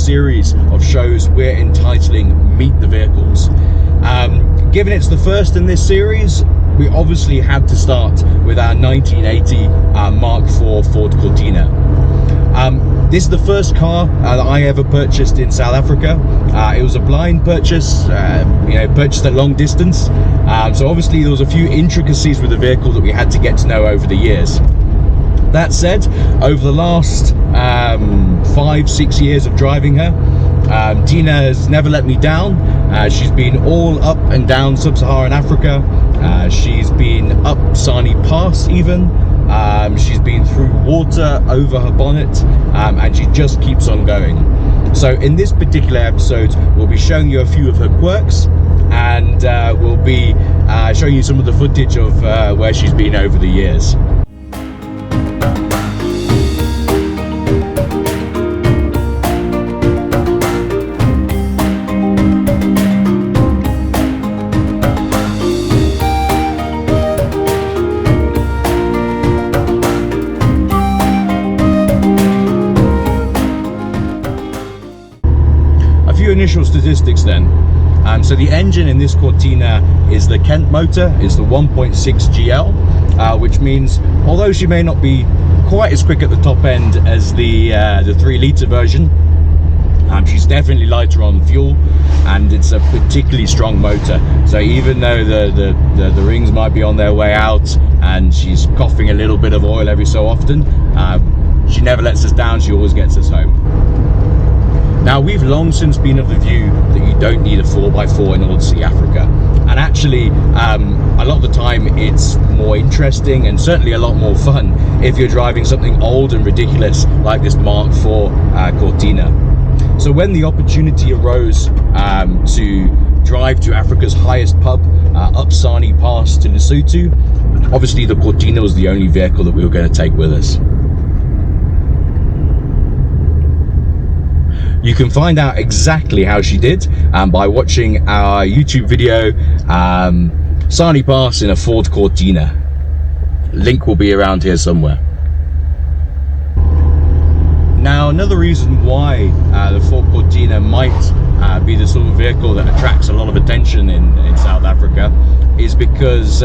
series of shows we're entitling Meet the Vehicles. Given it's the first in this series, we obviously had to start with our 1980 Mark IV Ford Cortina. This is the first car that I ever purchased in South Africa. It was a blind purchase, purchased at long distance. So obviously there was a few intricacies with the vehicle that we had to get to know over the years. That said, over the last 5-6 years of driving her, Tina has never let me down. She's been all up and down sub-Saharan Africa. She's been up Sani Pass even. She's been through water over her bonnet, and she just keeps on going. So in this particular episode, we'll be showing you a few of her quirks, and we'll be showing you some of the footage of where she's been over the years. Initial statistics then. So the engine in this Cortina is the Kent motor. It's the 1.6 GL, which means although she may not be quite as quick at the top end as the 3-litre version, she's definitely lighter on fuel, and it's a particularly strong motor. So even though the rings might be on their way out and she's coughing a little bit of oil every so often, she never lets us down. She always gets us home. Now, we've long since been of the view that you don't need a 4x4 in order to see Africa. And actually, a lot of the time it's more interesting and certainly a lot more fun if you're driving something old and ridiculous like this Mark IV Cortina. So when the opportunity arose to drive to Africa's highest pub, up Sani Pass to Lesotho, obviously the Cortina was the only vehicle that we were going to take with us. You can find out exactly how she did by watching our YouTube video, Sani Pass in a Ford Cortina. Link will be around here somewhere. Now, another reason why the Ford Cortina might be the sort of vehicle that attracts a lot of attention in South Africa is because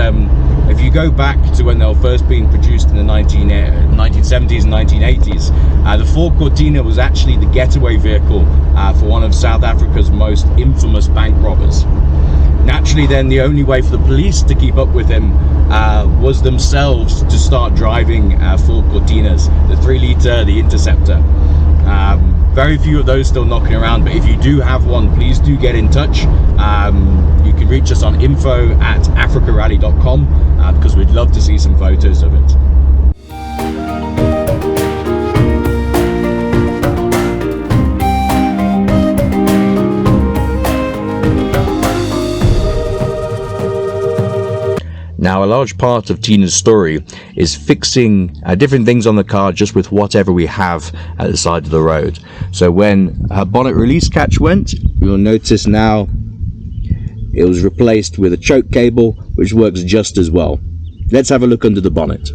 if you go back to when they were first being produced in the 1970s and 1980s, the Ford Cortina was actually the getaway vehicle for one of South Africa's most infamous bank robbers. Naturally then, the only way for the police to keep up with him was themselves to start driving Ford Cortinas, the 3-litre, the Interceptor. Very few of those still knocking around, but if you do have one, please do get in touch. You can reach us on info@africarally.com because we'd love to see some photos of it. Now, a large part of Tina's story is fixing different things on the car just with whatever we have at the side of the road. So when her bonnet release catch went, you'll notice now it was replaced with a choke cable, which works just as well. Let's have a look under the bonnet.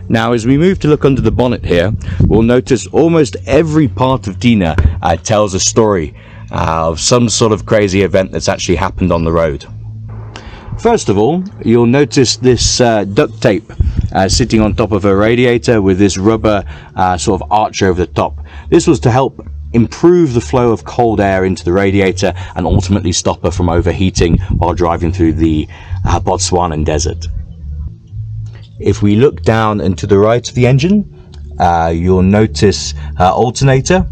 Now, as we move to look under the bonnet here, we'll notice almost every part of Tina tells a story of some sort of crazy event that's actually happened on the road. First of all, you'll notice this duct tape sitting on top of her radiator with this rubber sort of arch over the top. This was to help improve the flow of cold air into the radiator and ultimately stop her from overheating while driving through the Botswanan desert. If we look down and to the right of the engine, you'll notice her alternator.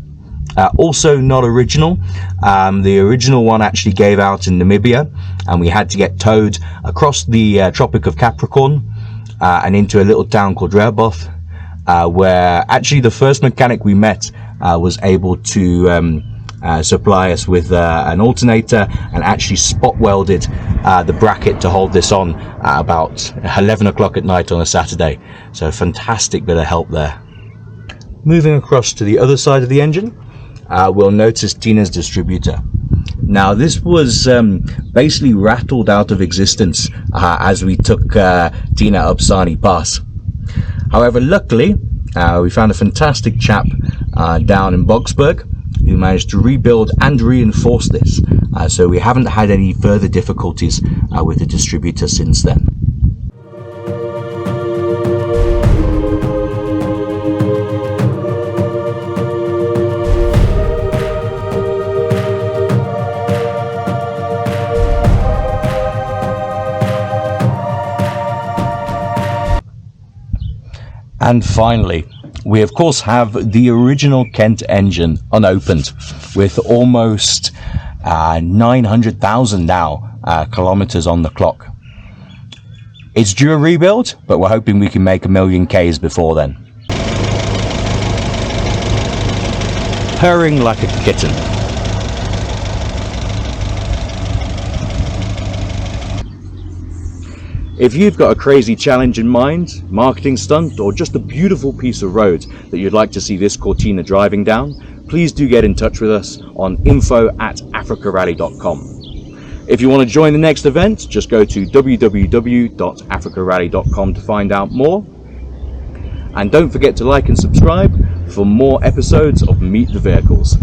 Also not original. The original one actually gave out in Namibia, and we had to get towed across the Tropic of Capricorn and into a little town called Rehoboth, where actually the first mechanic we met was able to supply us with an alternator and actually spot welded the bracket to hold this on at about 11 o'clock at night on a Saturday. So fantastic bit of help there. Moving across to the other side of the engine, we'll notice Tina's distributor. Now, this was basically rattled out of existence as we took Tina up Sani Pass. However, luckily, we found a fantastic chap down in Bogsburg who managed to rebuild and reinforce this, so we haven't had any further difficulties with the distributor since then. And finally, we of course have the original Kent engine unopened with almost 900,000 now kilometers on the clock. It's due a rebuild, but we're hoping we can make 1,000,000 Ks before then. Purring like a kitten. If you've got a crazy challenge in mind, marketing stunt, or just a beautiful piece of road that you'd like to see this Cortina driving down, please do get in touch with us on info@africarally.com. If you want to join the next event, just go to www.africarally.com to find out more. And don't forget to like and subscribe for more episodes of Meet the Vehicles.